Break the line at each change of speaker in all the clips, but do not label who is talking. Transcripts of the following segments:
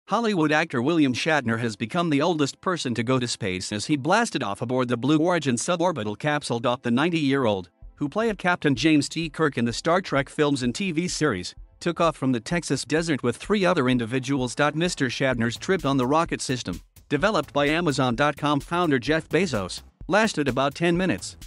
Hollywood actor William Shatner has become the oldest person to go to space as he blasted off aboard the Blue Origin suborbital capsule. The 90-year-old, who played Captain James T. Kirk in the Star Trek films and TV series, took off from the Texas desert with 3 other individuals. Mr. Shatner's trip on the rocket system, developed by Amazon.com founder Jeff Bezos, lasted about 10 minutes.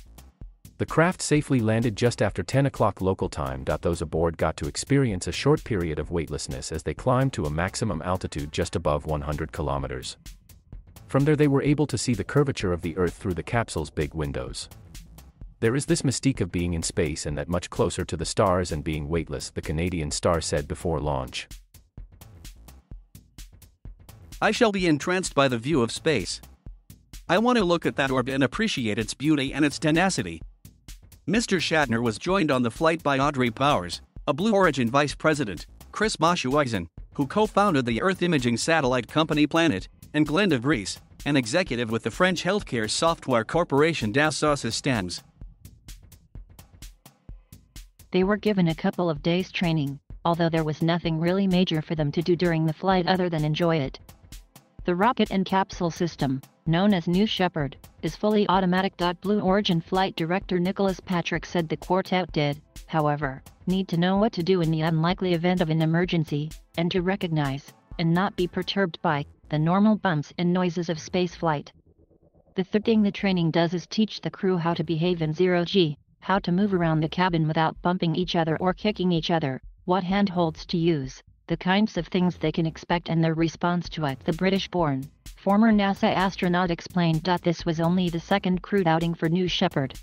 The craft safely landed just after 10 o'clock local time. Those aboard got to experience a short period of weightlessness as they climbed to a maximum altitude just above 100 kilometers. From there they were able to see the curvature of the Earth through the capsule's big windows. There is this mystique of being in space and that much closer to the stars and being weightless, the Canadian star said before launch.
I shall be entranced by the view of space. I want to look at that orb and appreciate its beauty and its tenacity. Mr. Shatner was joined on the flight by Audrey Powers, a Blue Origin vice president, Chris Boshhuizen, who co-founded the Earth imaging satellite company Planet, and Glenn de Vries, an executive with the French healthcare software corporation Dassault Systems.
They were given a couple of days training, although there was nothing really major for them to do during the flight other than enjoy it. The rocket and capsule system, known as New Shepard, is fully automatic. Blue Origin flight director Nicholas Patrick said the quartet did, however, need to know what to do in the unlikely event of an emergency, and to recognize, and not be perturbed by, the normal bumps and noises of spaceflight. The third thing the training does is teach the crew how to behave in zero-G, how to move around the cabin without bumping each other or kicking each other, what handholds to use, the kinds of things they can expect and their response to it. The British-born, former NASA astronaut explained. This was only the second crewed outing for New Shepard.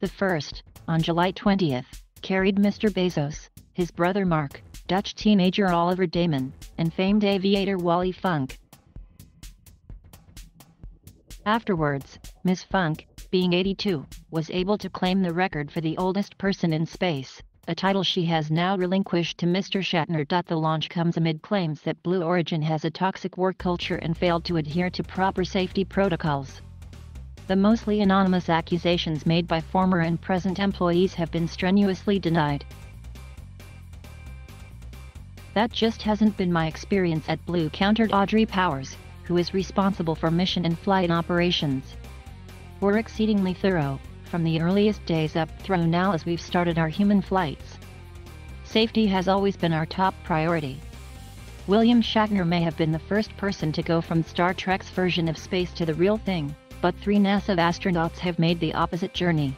The first, on July 20th, carried Mr. Bezos, his brother Mark, Dutch teenager Oliver Damon, and famed aviator Wally Funk. Afterwards, Ms. Funk, being 82, was able to claim the record for the oldest person in space, a title she has now relinquished to Mr. Shatner. The launch comes amid claims that Blue Origin has a toxic work culture and failed to adhere to proper safety protocols. The mostly anonymous accusations made by former and present employees have been strenuously denied. That just hasn't been my experience at Blue, countered Audrey Powers, who is responsible for mission and flight operations. We're exceedingly thorough, from the earliest days up through now as we've started our human flights. Safety has always been our top priority. William Shatner may have been the first person to go from Star Trek's version of space to the real thing, but 3 NASA astronauts have made the opposite journey.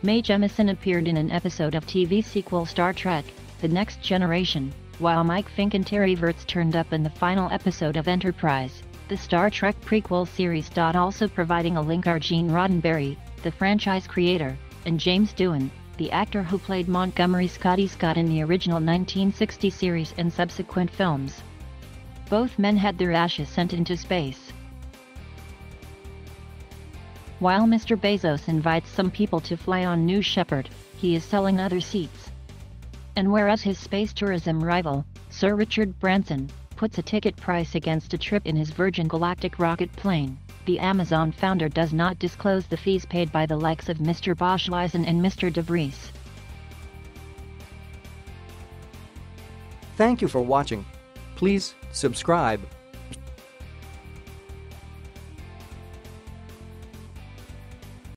Mae Jemison appeared in an episode of TV sequel Star Trek: The Next Generation, while Mike Fink and Terry Virts turned up in the final episode of Enterprise, the Star Trek prequel series. Also providing a link are Gene Roddenberry, the franchise creator, and James Doohan, the actor who played Montgomery Scotty Scott in the original 1960 series and subsequent films. Both men had their ashes sent into space. While Mr. Bezos invites some people to fly on New Shepard, he is selling other seats. And whereas his space tourism rival, Sir Richard Branson, puts a ticket price against a trip in his Virgin Galactic rocket plane, the Amazon founder does not disclose the fees paid by the likes of Mr. Boshhuizen and Mr. de Vries.
Thank you for watching. Please subscribe.